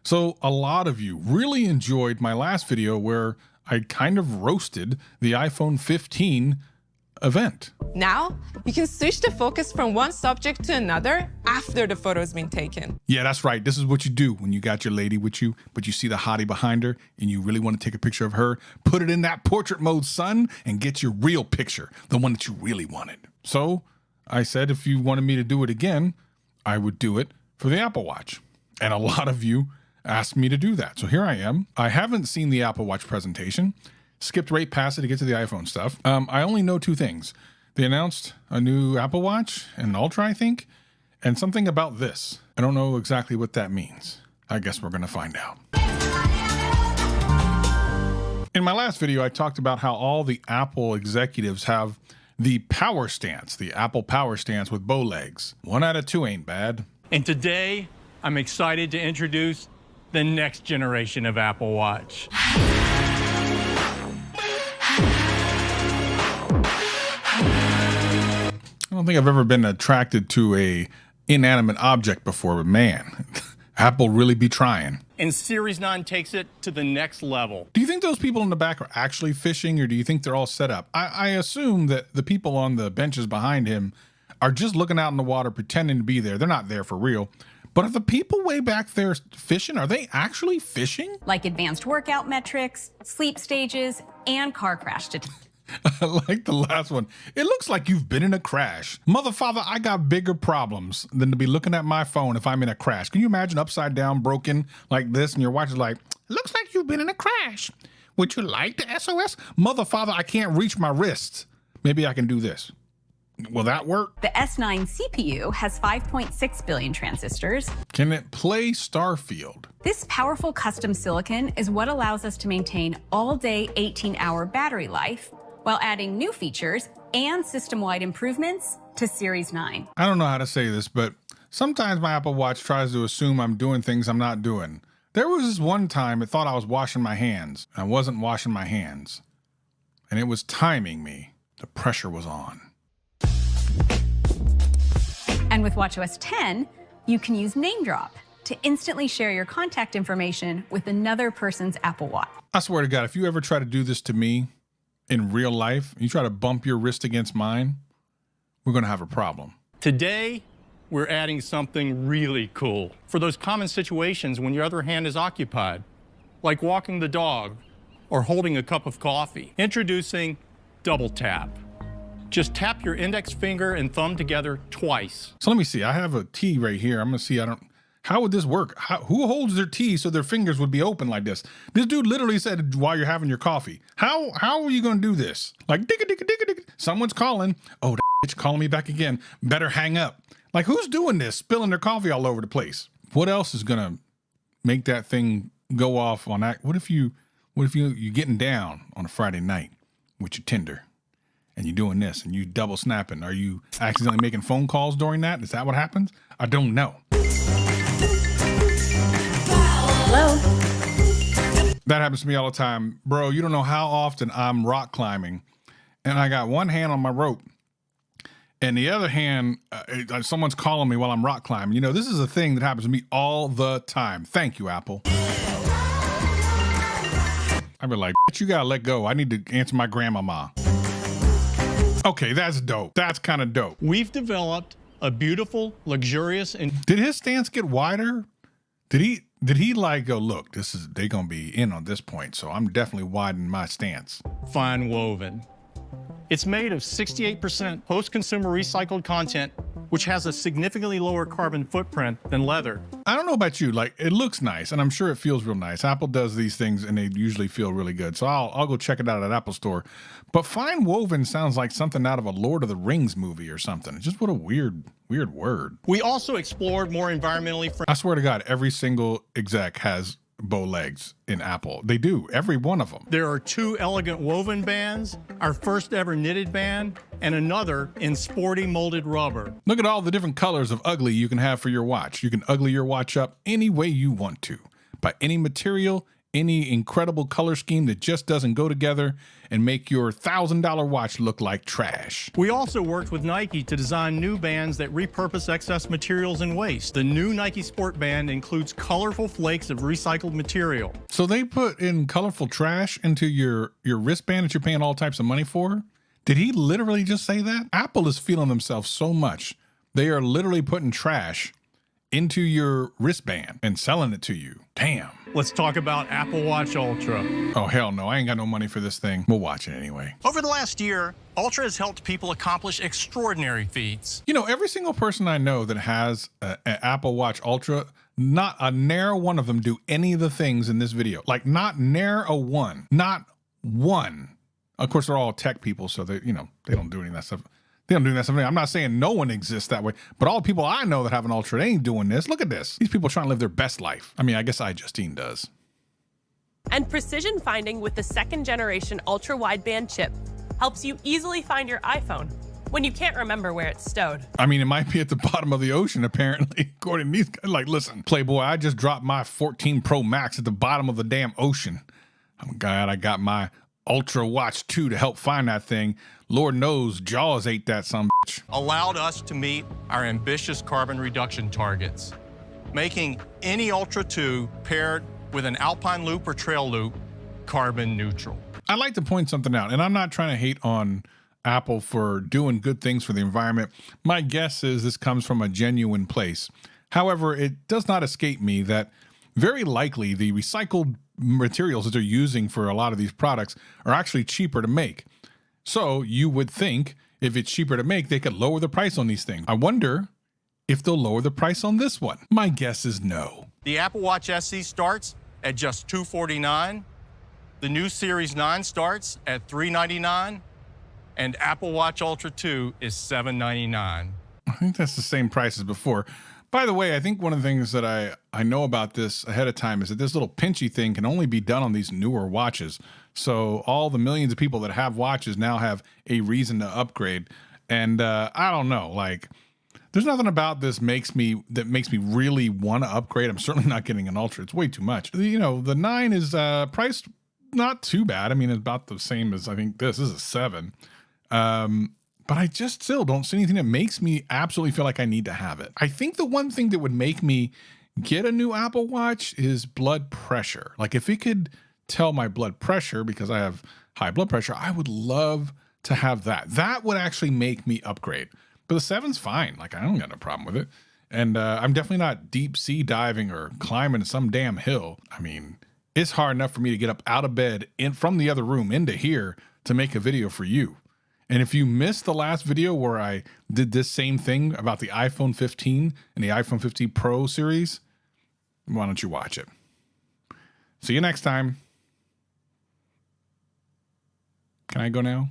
So a lot of you really enjoyed my last video where I kind of roasted the iPhone 15 event. Now, you can switch the focus from one subject to another after the photo's been taken. Yeah, that's right. This is what you do when you got your lady with you, but you see the hottie behind her and you really want to take a picture of her. Put it in that portrait mode, son, and get your real picture, the one that you really wanted. So I said if you wanted me to do it again, I would do it for the Apple Watch. And a lot of you asked me to do that. So here I am. I haven't seen the Apple Watch presentation. Skipped right past it to get to the iPhone stuff. I only know two things. They announced a new Apple Watch, an Ultra, I think, and something about this. I don't know exactly what that means. I guess we're gonna find out. In my last video, I talked about how all the Apple executives have the power stance, the Apple power stance with bow legs. 1 out of 2 ain't bad. And today, I'm excited to introduce the next generation of Apple Watch. I don't think I've ever been attracted to a inanimate object before, but man, Apple really be trying. And Series 9 takes it to the next level. Do you think those people in the back are actually fishing, or do you think they're all set up? I assume that the people on the benches behind him are just looking out in the water, pretending to be there. They're not there for real. But are the people way back there fishing? Are they actually fishing? Like advanced workout metrics, sleep stages, and car crash detection. I like the last one. It looks like you've been in a crash. Mother, father, I got bigger problems than to be looking at my phone if I'm in a crash. Can you imagine upside down, broken like this, and your watch is like, looks like you've been in a crash. Would you like the SOS? Mother, father, I can't reach my wrists. Maybe I can do this. Will that work? The S9 CPU has 5.6 billion transistors. Can it play Starfield? This powerful custom silicon is what allows us to maintain all-day 18-hour battery life while adding new features and system-wide improvements to Series 9. I don't know how to say this, but sometimes my Apple Watch tries to assume I'm doing things I'm not doing. There was this one time it thought I was washing my hands. I wasn't washing my hands. And it was timing me. The pressure was on. And with watchOS 10, you can use Name Drop to instantly share your contact information with another person's Apple Watch. I swear to God, if you ever try to do this to me in real life, you try to bump your wrist against mine, we're gonna have a problem. Today, we're adding something really cool for those common situations when your other hand is occupied, like walking the dog or holding a cup of coffee. Introducing Double Tap. Just tap your index finger and thumb together twice. So let me see, I have a T right here. I'm gonna see, how would this work? Who holds their tea so their fingers would be open like this? This dude literally said while you're having your coffee. How are you gonna do this? Like, digga. Someone's calling. Oh, that bitch calling me back again. Better hang up. Like, who's doing this? Spilling their coffee all over the place. What else is gonna make that thing go off on that? What if you're getting down on a Friday night with your Tinder? And you're doing this and you double snapping. Are you accidentally making phone calls during that? Is that what happens? I don't know. Hello? That happens to me all the time. Bro, you don't know how often I'm rock climbing and I got one hand on my rope and the other hand, someone's calling me while I'm rock climbing. You know, this is a thing that happens to me all the time. Thank you, Apple. I'd be like, you gotta let go. I need to answer my grandmama. Okay, that's dope. That's kind of dope. We've developed a beautiful, luxurious, and did his stance get wider? Did he like go, look, they gonna be in on this point, so I'm definitely widening my stance. fine woven. It's made of 68% post-consumer recycled content, which has a significantly lower carbon footprint than leather. I don't know about you, like, it looks nice, and I'm sure it feels real nice. Apple does these things, and they usually feel really good, so I'll go check it out at Apple Store. But fine woven sounds like something out of a Lord of the Rings movie or something. Just what a weird word. We also explored more environmentally friendly. I swear to God, every single exec has bow legs in Apple. They do, every one of them. There are 2 elegant woven bands, our first ever knitted band, and another in sporty molded rubber. Look at all the different colors of ugly you can have for your watch. You can ugly your watch up any way you want to, by any material, any incredible color scheme that just doesn't go together and make your $1,000 watch look like trash. We also worked with Nike to design new bands that repurpose excess materials and waste. The new Nike Sport Band includes colorful flakes of recycled material. So they put in colorful trash into your wristband that you're paying all types of money for? Did he literally just say that? Apple is feeling themselves so much. They are literally putting trash into your wristband and selling it to you. Damn. Let's talk about Apple Watch Ultra. Oh, hell no. I ain't got no money for this thing. We'll watch it anyway. Over the last year, Ultra has helped people accomplish extraordinary feats. You know, every single person I know that has an Apple Watch Ultra, not a ne'er one of them do any of the things in this video. Like, not ne'er a one. Not one. Of course, they're all tech people, so they, you know, they don't do any of that stuff. They don't do that stuff. I'm not saying no one exists that way, but all the people I know that have an Ultra, they ain't doing this. Look at this. These people are trying to live their best life. I mean, I guess iJustine does. And precision finding with the second generation ultra wideband chip helps you easily find your iPhone when you can't remember where it's stowed. I mean, it might be at the bottom of the ocean, apparently, according to these guys. Like, listen, Playboy, I just dropped my 14 Pro Max at the bottom of the damn ocean. I'm glad I got my Ultra Watch 2 to help find that thing. Lord knows Jaws ate that son bitch. Allowed us to meet our ambitious carbon reduction targets, making any Ultra 2 paired with an Alpine Loop or Trail Loop carbon neutral. I'd like to point something out, and I'm not trying to hate on Apple for doing good things for the environment. My guess is this comes from a genuine place. However, it does not escape me that very likely the recycled materials that they're using for a lot of these products are actually cheaper to make. So you would think if it's cheaper to make, they could lower the price on these things. I wonder if they'll lower the price on this one. My guess is no. The Apple Watch SE starts at just $249. The new Series 9 starts at $399. And Apple Watch Ultra 2 is $799. I think that's the same price as before. By the way, I think one of the things that I know about this ahead of time is that this little pinchy thing can only be done on these newer watches. So all the millions of people that have watches now have a reason to upgrade. And I don't know, like, there's nothing about this makes me really want to upgrade. I'm certainly not getting an Ultra. It's way too much. You know, the 9 is priced not too bad. I mean, it's about the same as I think this is a 7. But I just still don't see anything that makes me absolutely feel like I need to have it. I think the one thing that would make me get a new Apple Watch is blood pressure. Like, if it could tell my blood pressure, because I have high blood pressure, I would love to have that. That would actually make me upgrade. But the 7's fine. Like, I don't got no problem with it. And I'm definitely not deep sea diving or climbing some damn hill. I mean, it's hard enough for me to get up out of bed from the other room into here to make a video for you. And if you missed the last video where I did this same thing about the iPhone 15 and the iPhone 15 Pro series, why don't you watch it? See you next time. Can I go now?